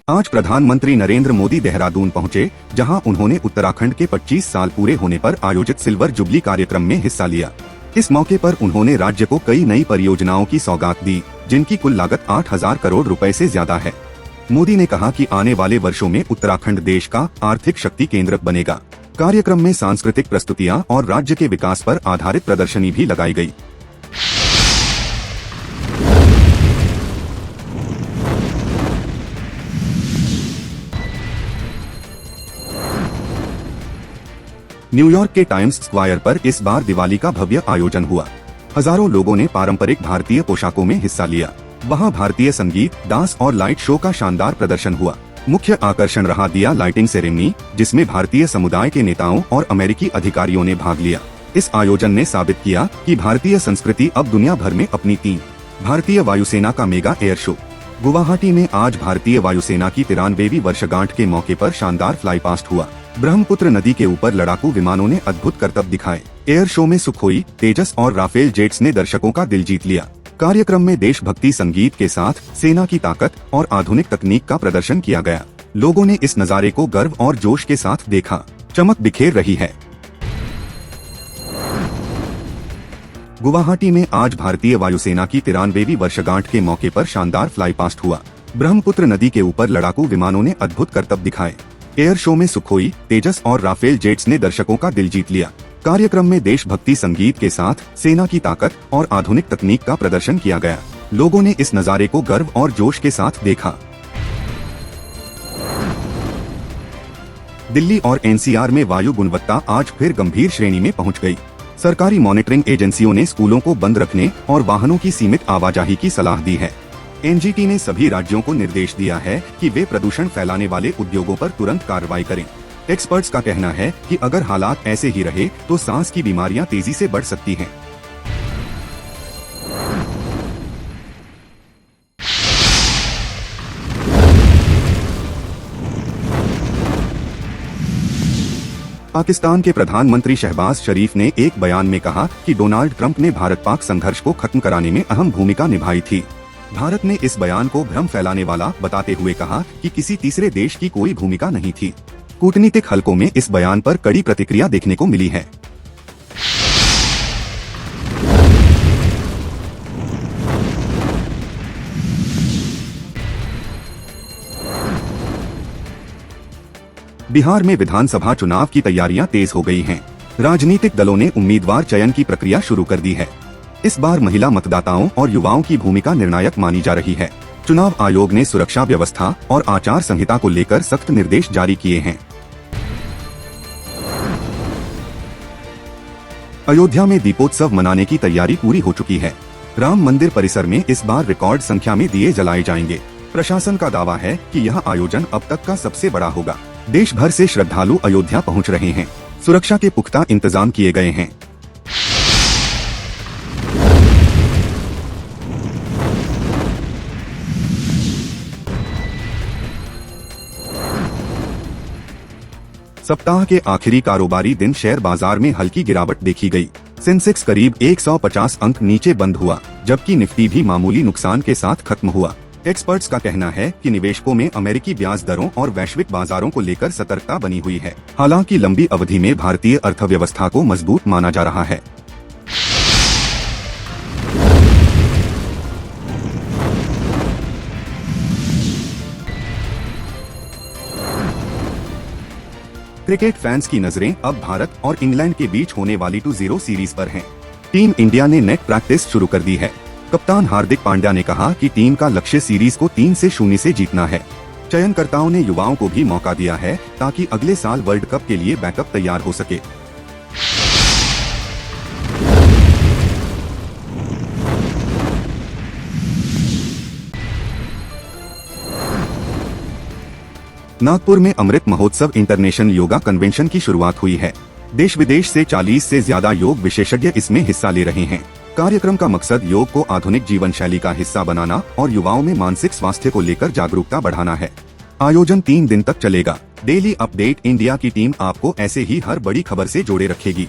आज प्रधानमंत्री नरेंद्र मोदी देहरादून पहुंचे, जहां उन्होंने उत्तराखंड के 25 साल पूरे होने पर आयोजित सिल्वर जुबली कार्यक्रम में हिस्सा लिया। इस मौके पर उन्होंने राज्य को कई नई परियोजनाओं की सौगात दी, जिनकी कुल लागत 8,000 करोड़ रुपए से ज्यादा है। मोदी ने कहा कि आने वाले वर्षों में उत्तराखंड देश का आर्थिक शक्ति केंद्र बनेगा। कार्यक्रम में सांस्कृतिक प्रस्तुतियां और राज्य के विकास पर आधारित प्रदर्शनी भी लगाई गई। न्यूयॉर्क के टाइम्स स्क्वायर पर इस बार दिवाली का भव्य आयोजन हुआ। हजारों लोगों ने पारंपरिक भारतीय पोशाकों में हिस्सा लिया। वहां भारतीय संगीत, डांस और लाइट शो का शानदार प्रदर्शन हुआ। मुख्य आकर्षण रहा दिया लाइटिंग सेरेमनी, जिसमें भारतीय समुदाय के नेताओं और अमेरिकी अधिकारियों ने भाग लिया। इस आयोजन ने साबित किया कि भारतीय संस्कृति अब दुनिया भर में अपनी थी। भारतीय वायुसेना का मेगा एयर शो। गुवाहाटी में आज भारतीय वायुसेना की 93वीं वर्षगांठ के मौके पर शानदार फ्लाई पास्ट हुआ। ब्रह्मपुत्र नदी के ऊपर लड़ाकू विमानों ने अद्भुत करतब दिखाए। एयर शो में सुखोई, तेजस और राफेल जेट्स ने दर्शकों का दिल जीत लिया। कार्यक्रम में देशभक्ति संगीत के साथ सेना की ताकत और आधुनिक तकनीक का प्रदर्शन किया गया। लोगों ने इस नजारे को गर्व और जोश के साथ देखा। चमक बिखेर रही है। गुवाहाटी में आज भारतीय वायुसेना की 93वीं वर्षगांठ के मौके पर शानदार फ्लाई पास्ट हुआ। ब्रह्मपुत्र नदी के ऊपर लड़ाकू विमानों ने अद्भुत करतब दिखाए। एयर शो में सुखोई, तेजस और राफेल जेट्स ने दर्शकों का दिल जीत लिया। कार्यक्रम में देशभक्ति संगीत के साथ सेना की ताकत और आधुनिक तकनीक का प्रदर्शन किया गया। लोगों ने इस नजारे को गर्व और जोश के साथ देखा। दिल्ली और एनसीआर में वायु गुणवत्ता आज फिर गंभीर श्रेणी में पहुंच गई। सरकारी मॉनिटरिंग एजेंसियों ने स्कूलों को बंद रखने और वाहनों की सीमित आवाजाही की सलाह दी है। एनजीटी ने सभी राज्यों को निर्देश दिया है कि वे प्रदूषण फैलाने वाले उद्योगों पर तुरंत कार्रवाई करें। एक्सपर्ट्स का कहना है कि अगर हालात ऐसे ही रहे तो सांस की बीमारियां तेजी से बढ़ सकती हैं। पाकिस्तान के प्रधानमंत्री शहबाज शरीफ ने एक बयान में कहा कि डोनाल्ड ट्रंप ने भारत-पाक संघर्ष को खत्म कराने में अहम भूमिका निभाई थी। भारत ने इस बयान को भ्रम फैलाने वाला बताते हुए कहा कि किसी तीसरे देश की कोई भूमिका नहीं थी। कूटनीतिक हलकों में इस बयान पर कड़ी प्रतिक्रिया देखने को मिली है। बिहार में विधानसभा चुनाव की तैयारियां तेज हो गई हैं। राजनीतिक दलों ने उम्मीदवार चयन की प्रक्रिया शुरू कर दी है। इस बार महिला मतदाताओं और युवाओं की भूमिका निर्णायक मानी जा रही है। चुनाव आयोग ने सुरक्षा व्यवस्था और आचार संहिता को लेकर सख्त निर्देश जारी किए हैं। अयोध्या में दीपोत्सव मनाने की तैयारी पूरी हो चुकी है। राम मंदिर परिसर में इस बार रिकॉर्ड संख्या में दिए जलाए जाएंगे। प्रशासन का दावा है कि यह आयोजन अब तक का सबसे बड़ा होगा। देश भर से श्रद्धालु अयोध्या पहुंच रहे हैं। सुरक्षा के पुख्ता इंतजाम किए गए हैं। सप्ताह के आखिरी कारोबारी दिन शेयर बाजार में हल्की गिरावट देखी गई। सेंसेक्स करीब 150 अंक नीचे बंद हुआ, जबकि निफ्टी भी मामूली नुकसान के साथ खत्म हुआ। एक्सपर्ट्स का कहना है कि निवेशकों में अमेरिकी ब्याज दरों और वैश्विक बाजारों को लेकर सतर्कता बनी हुई है। हालांकि लंबी अवधि में भारतीय अर्थव्यवस्था को मजबूत माना जा रहा है। क्रिकेट फैंस की नजरें अब भारत और इंग्लैंड के बीच होने वाली 2-0 सीरीज पर हैं। टीम इंडिया ने नेट प्रैक्टिस शुरू कर दी है। कप्तान हार्दिक पांड्या ने कहा कि टीम का लक्ष्य सीरीज को 3-0 से जीतना है। चयनकर्ताओं ने युवाओं को भी मौका दिया है ताकि अगले साल वर्ल्ड कप के लिए बैकअप तैयार हो सके। नागपुर में Amrit Mahotsav international yoga convention की शुरुआत हुई है। देश विदेश से 40 से ज्यादा योग विशेषज्ञ इसमें हिस्सा ले रहे हैं। कार्यक्रम का मकसद योग को आधुनिक जीवन शैली का हिस्सा बनाना और युवाओं में मानसिक स्वास्थ्य को लेकर जागरूकता बढ़ाना है। आयोजन 3 दिन तक चलेगा। डेली अपडेट इंडिया की टीम आपको ऐसे ही हर बड़ी खबर से जोड़े रखेगी।